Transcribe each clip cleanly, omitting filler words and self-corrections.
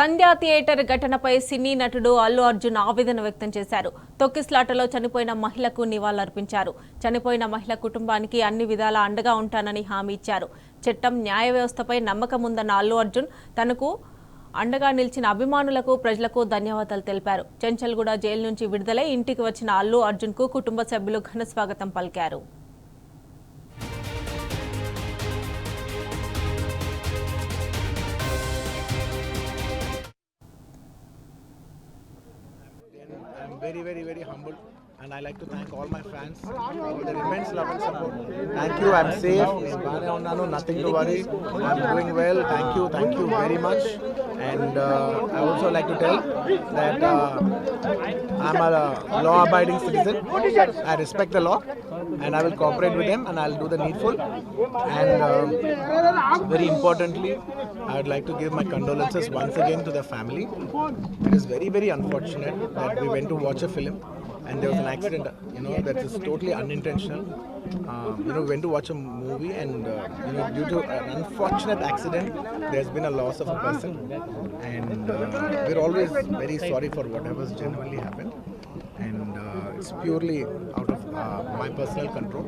సంధ్యా theatre ఘటనపై సినీ నటుడు అల్లు అర్జున్ ఆవేదన వ్యక్తం చేశారు. తొక్కిస్లాటలో చనిపోయిన మహిళకు నివాళులర్పించారు. చనిపోయిన మహిళ కుటుంబానికి అన్ని విధాలా అండగా ఉంటానని హామీ ఇచ్చారు. చట్టం, న్యాయ వ్యవస్థపై నమ్మకం ఉందన్న అల్లు అర్జున్ తనకు అండగా నిలిచిన అభిమానులకు, ప్రజలకు ధన్యవాదాలు తెలిపారు. చెంచల్గూడ జైలు నుంచి విడుదలై ఇంటికి వచ్చిన అల్లు అర్జున్కు కుటుంబ సభ్యులు ఘన స్వాగతం పలికారు. Very humbled, and I like to thank all my fans for their immense love and support. Thank you. I'm safe. Nothing to worry. I'm doing well. Thank you very much. And I also like to tell that I'm a law-abiding citizen. I respect the law, and I will cooperate with them, and I'll do the needful. And very importantly, I would like to give my condolences once again to the family. It is very unfortunate that we went to watch a film and there was an accident, that is totally unintentional. We went to watch a movie and due to an unfortunate accident there's been a loss of a person, and we're always very sorry for whatever's genuinely happened, and it's purely out of my personal control,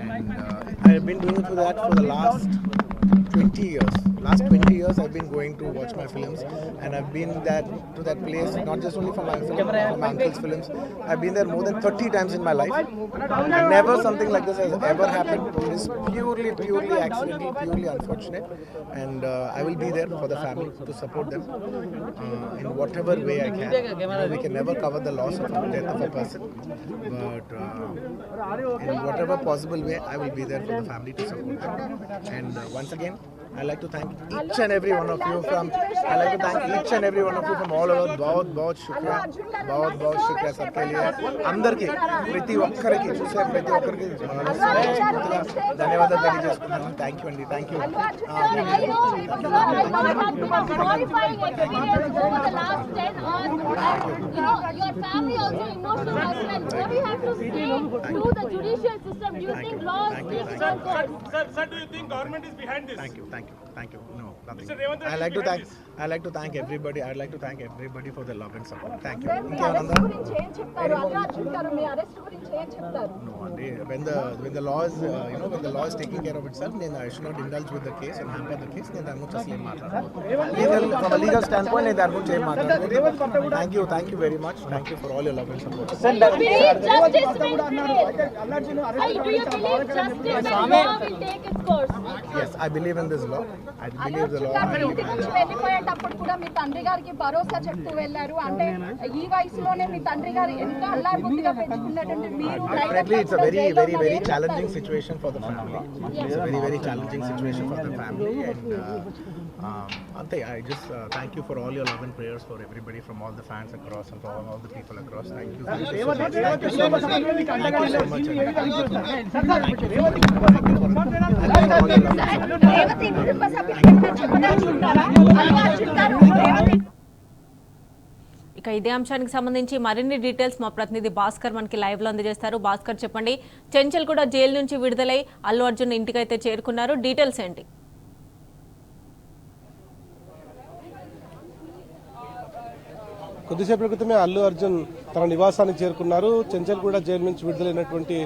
and I've been doing for that for the last 20 years. Last 20 years I've been going to watch my films, and I've been to that place not just only for my film, for my uncle's films. I've been there more than 30 times in my life, and never something like this has ever happened. It's purely accidental, purely unfortunate, and I will be there for the family to support them in whatever way I can. We can never cover the loss of the death of a person, but in whatever possible way I will be there for the family to support them. And once again, I like to thank each and every one of you from all over. बहुत शुक्रिया सबके लिए, अंदर की प्रति ఒక్కరికి చూసే ప్రతి ఒక్కరికి ధన్యవాదాలు తెలియజేస్తున్నాను. థ్యాంక్ యూ అండి, thank you. Thank you. No, nothing. I like to thank everybody. I'd like to thank everybody for the love and support. Thank you. No, when the law is when the law is taking care of itself, then I should not indulge with the case and hamper the case. Then I'm just from a legal standpoint, thank you very much. Thank you for all your love and support. Do you believe justice will take its course? Yes, I believe in this law. I believe the law. వెళ్ళిపోయేటప్పుడు కూడా మీ తండ్రి గారికి భరోసా చెప్తూ వెళ్ళారు. అంటే ఈ వయసులోనే మీ తండ్రి గారు ఎంతో అల్లారుముద్దుగా పెంచుకున్నటువంటి మీరు definitely it's a very challenging situation for the family. It's a very challenging situation for the family, and Ante, I just thank you for all your love and prayers for everybody, from all the fans across and for all the people across. Thank you so much. ఇక ఇదే అంశానికి సంబంధించి మరిన్ని details మా ప్రతినిధి భాస్కర్ మనకి live లో అందజేస్తారు. భాస్కర్, చెప్పండి, చెంచల్గూడ జైలు నుంచి విడుదలై అల్లు అర్జున్ ఇంటికైతే చేరుకున్నారు, డీటెయిల్స్ ఏంటి? కొద్దిసేపటి క్రితమే అల్లు అర్జున్ తన నివాసానికి చేరుకున్నారు. చెంచల్గూడ జైలు నుంచి విడుదలైనటువంటి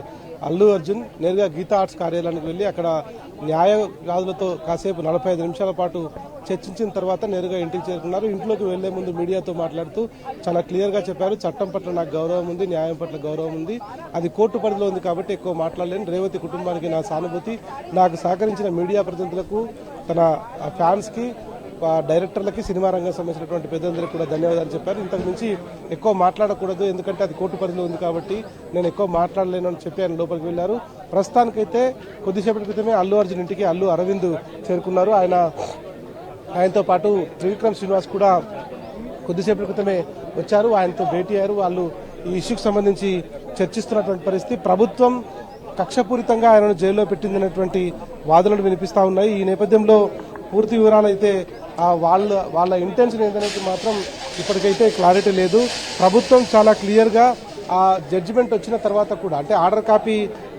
అల్లు అర్జున్ నేరుగా గీతా ఆర్ట్స్ కార్యాలయానికి వెళ్లి అక్కడ న్యాయవాదులతో కాసేపు 45 నిమిషాల పాటు చర్చించిన తర్వాత నేరుగా ఇంటికి చేరుకున్నారు. ఇంట్లోకి వెళ్లే ముందు మీడియాతో మాట్లాడుతూ చాలా క్లియర్గా చెప్పారు, చట్టం పట్ల నాకు గౌరవం ఉంది, న్యాయం పట్ల గౌరవం ఉంది, అది కోర్టు పరిధిలో ఉంది కాబట్టి ఎక్కువ మాట్లాడలేను. రేవతి కుటుంబానికి నా సానుభూతి, నాకు సహకరించిన మీడియా ప్రతినిధులకు, తన ఫ్యాన్స్కి, డైరెక్టర్లకి, సినిమా రంగం సంబంధించినటువంటి పెద్దలందరికీ కూడా ధన్యవాదాలు చెప్పారు. ఇంతకు మించి ఎక్కువ మాట్లాడకూడదు, ఎందుకంటే అది కోర్టు పరిధిలో ఉంది కాబట్టి నేను ఎక్కువ మాట్లాడలేను అని చెప్పి ఆయన లోపలికి వెళ్లారు. ప్రస్తుతానికైతే కొద్దిసేపటి క్రితమే అల్లు అర్జున్ ఇంటికి అల్లు అరవింద్ చేరుకున్నారు. ఆయనతో పాటు త్రివిక్రమ్ శ్రీనివాస్ కూడా కొద్దిసేపటి క్రితమే వచ్చారు, ఆయనతో భేటీ అయ్యారు. వాళ్ళు ఈ ఇష్యూకి సంబంధించి చర్చిస్తున్నటువంటి పరిస్థితి. ప్రభుత్వం కక్షపూరితంగా ఆయనను జైల్లో పెట్టిందనేటువంటి వాదనలు వినిపిస్తూ ఉన్నాయి. ఈ నేపథ్యంలో పూర్తి వివరాలు అయితే వాళ్ళ ఇంటెన్షన్ ఏంటనేది మాత్రం ఇప్పటికైతే క్లారిటీ లేదు. ప్రభుత్వం చాలా క్లియర్గా ఆ జడ్జిమెంట్ వచ్చిన తర్వాత కూడా, అంటే ఆర్డర్ కాపీ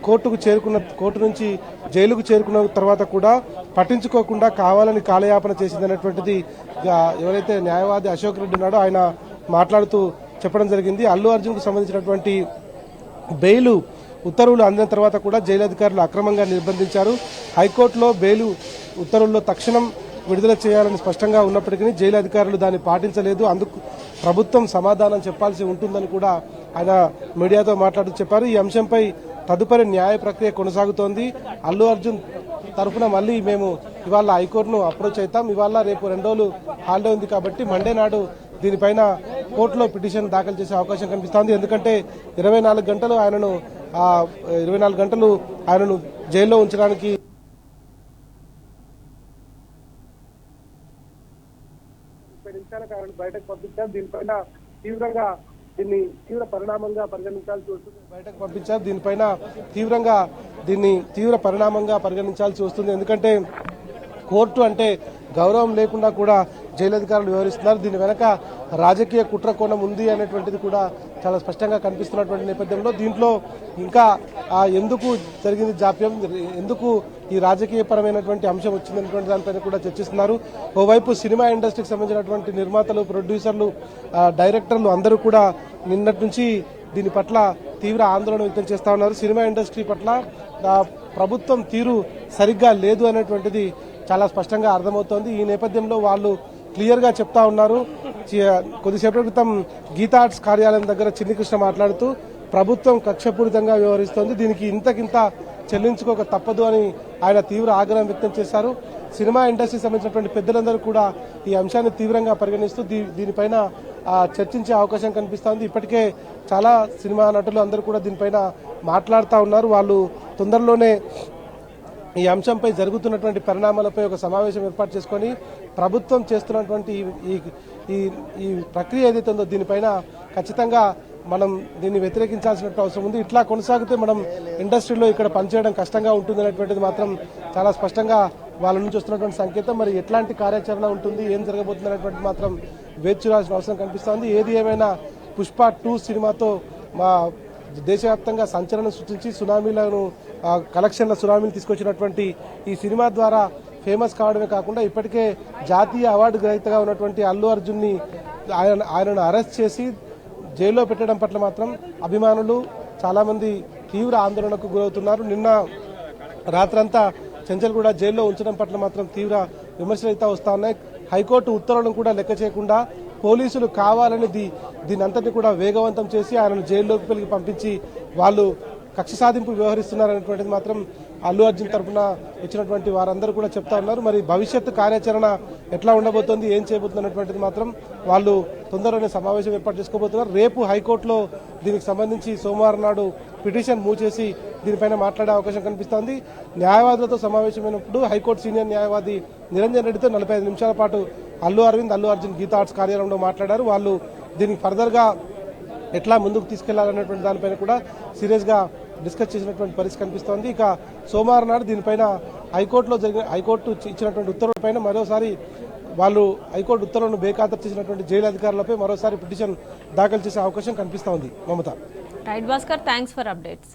కోర్టు నుంచి జైలుకు చేరుకున్న తర్వాత కూడా పట్టించుకోకుండా కావాలని కాలయాపన చేసిందనేటువంటిది ఎవరైతే న్యాయవాది అశోక్ రెడ్డి ఉన్నాడో ఆయన మాట్లాడుతూ చెప్పడం జరిగింది. అల్లు అర్జున్కు సంబంధించినటువంటి బెయిల్ ఉత్తర్వులు అందిన తర్వాత కూడా జైలు అధికారులు అక్రమంగా నిర్బంధించారు. హైకోర్టులో బెయిల్ ఉత్తర్వుల్లో తక్షణం విడుదల చేయాలని స్పష్టంగా ఉన్నప్పటికీ జైలు అధికారులు దాన్ని పాటించలేదు. అందుకు ప్రభుత్వం సమాధానం చెప్పాల్సి ఉంటుందని కూడా ఆయన మీడియాతో మాట్లాడుతూ చెప్పారు. ఈ అంశంపై తదుపరి న్యాయ ప్రక్రియ కొనసాగుతోంది. అల్లు అర్జున్ తరఫున మళ్ళీ మేము ఇవాళ హైకోర్టును అప్రోచ్ అవుతాం. ఇవాళ రేపు 2 రోజులు హాలిడే ఉంది కాబట్టి మండే నాడు దీనిపైన కోర్టులో పిటిషన్ దాఖలు చేసే అవకాశం కనిపిస్తోంది. ఎందుకంటే 24 గంటలు ఆయనను జైల్లో ఉంచడానికి బయటకు పంపించారు. దీనిపైన తీవ్ర పరిణామంగా పరిగణించాల్సి వస్తుంది. ఎందుకంటే కోర్టు అంటే గౌరవం లేకుండా కూడా జైలు అధికారులు వ్యవహరిస్తున్నారు. దీని వెనక రాజకీయ కుట్ర కోణం ఉంది అనేటువంటిది కూడా చాలా స్పష్టంగా కనిపిస్తున్నటువంటి నేపథ్యంలో దీంట్లో ఇంకా ఎందుకు జరిగింది జాప్యం, ఎందుకు ఈ రాజకీయపరమైనటువంటి అంశం వచ్చిందనేటువంటి దానిపైన కూడా చర్చిస్తున్నారు. ఓవైపు సినిమా ఇండస్ట్రీకి సంబంధించినటువంటి నిర్మాతలు, ప్రొడ్యూసర్లు, డైరెక్టర్లు అందరూ కూడా నిన్నటి నుంచి దీని పట్ల తీవ్ర ఆందోళన వ్యక్తం చేస్తా ఉన్నారు. సినిమా ఇండస్ట్రీ పట్ల ప్రభుత్వం తీరు సరిగ్గా లేదు అనేటువంటిది చాలా స్పష్టంగా అర్థమవుతోంది. ఈ నేపథ్యంలో వాళ్ళు క్లియర్గా చెప్తా ఉన్నారు. కొద్దిసేపటి క్రితం గీతా ఆర్ట్స్ కార్యాలయం దగ్గర చిన్ని కృష్ణ మాట్లాడుతూ ప్రభుత్వం కక్షపూరితంగా వ్యవహరిస్తోంది, దీనికి ఇంతకింత చెల్లించుకోక తప్పదు అని ఆయన తీవ్ర ఆగ్రహం వ్యక్తం చేశారు. సినిమా ఇండస్ట్రీకి సంబంధించినటువంటి పెద్దలందరూ కూడా ఈ అంశాన్ని తీవ్రంగా పరిగణిస్తూ దీనిపైన చర్చించే అవకాశం కనిపిస్తోంది. ఇప్పటికే చాలా సినిమా నటులు అందరూ కూడా దీనిపైన మాట్లాడుతూ ఉన్నారు. వాళ్ళు తొందరలోనే ఈ అంశంపై జరుగుతున్నటువంటి పరిణామాలపై ఒక సమావేశం ఏర్పాటు చేసుకొని ప్రభుత్వం చేస్తున్నటువంటి ఈ ప్రక్రియ ఏదైతే ఉందో దీనిపైన ఖచ్చితంగా మనం దీన్ని వ్యతిరేకించాల్సిన అవసరం ఉంది. ఇట్లా కొనసాగితే మనం ఇండస్ట్రీలో ఇక్కడ పనిచేయడం కష్టంగా ఉంటుంది అనేటువంటిది మాత్రం చాలా స్పష్టంగా వాళ్ళ నుంచి వస్తున్నటువంటి సంకేతం. మరి ఎట్లాంటి కార్యాచరణ ఉంటుంది, ఏం జరగబోతుంది అనేటువంటి మాత్రం వేచి చూడాల్సిన అవసరం కనిపిస్తోంది. ఏది ఏమైనా పుష్ప 2 సినిమాతో మా దేశవ్యాప్తంగా సంచలనం సృష్టించి కలెక్షన్ల సునామీని తీసుకొచ్చినటువంటి ఈ సినిమా ద్వారా ఫేమస్ కావడమే కాకుండా ఇప్పటికే జాతీయ అవార్డు గ్రహీతగా ఉన్నటువంటి అల్లు అర్జున్ని ఆయనను అరెస్ట్ చేసి జైల్లో పెట్టడం పట్ల మాత్రం అభిమానులు చాలామంది తీవ్ర ఆందోళనకు గురవుతున్నారు. నిన్న రాత్రంతా చెంచల్గూడ జైల్లో ఉంచడం పట్ల మాత్రం తీవ్ర విమర్శలు అయితే వస్తూ ఉన్నాయి. హైకోర్టు ఉత్తర్వులను కూడా లెక్క చేయకుండా పోలీసులు కావాలని దీని అంతటిని కూడా వేగవంతం చేసి ఆయనను జైల్లోకి పంపించి వాళ్ళు కక్ష సాధింపు వ్యవహరిస్తున్నారనేటువంటిది మాత్రం అల్లు అర్జున్ తరఫున వచ్చినటువంటి వారందరూ కూడా చెప్తా ఉన్నారు. మరి భవిష్యత్తు కార్యాచరణ ఎట్లా ఉండబోతోంది, ఏం చేయబోతుంది అనేటువంటిది మాత్రం వాళ్ళు తొందరలోనే సమావేశం ఏర్పాటు చేసుకోబోతున్నారు. రేపు హైకోర్టులో దీనికి సంబంధించి సోమవారం నాడు పిటిషన్ మూవ్ చేసి దీనిపైన మాట్లాడే అవకాశం కనిపిస్తోంది. న్యాయవాదులతో సమావేశమైనప్పుడు హైకోర్టు సీనియర్ న్యాయవాది నిరంజన్ రెడ్డితో 45 నిమిషాల పాటు అల్లు అర్జున్ గీతా ఆర్ట్స్ కార్యాలయంలో మాట్లాడారు. వాళ్ళు దీనికి ఫర్దర్గా ఎట్లా ముందుకు తీసుకెళ్లాలనేటువంటి దానిపైన కూడా సీరియస్గా డిస్కస్ చేసినటువంటి పరిస్థితి కనిపిస్తోంది. ఇక సోమవారం నాడు దీనిపైన హైకోర్టు ఇచ్చినటువంటి ఉత్తర్వులపైన మరోసారి వాళ్ళు హైకోర్టు ఉత్తర్వులను బేఖాతరు చేసినటువంటి జైలు అధికారులపై మరోసారి పిటిషన్ దాఖలు చేసే అవకాశం కనిపిస్తోంది. Mamata. Right Bhaskar, thanks for updates.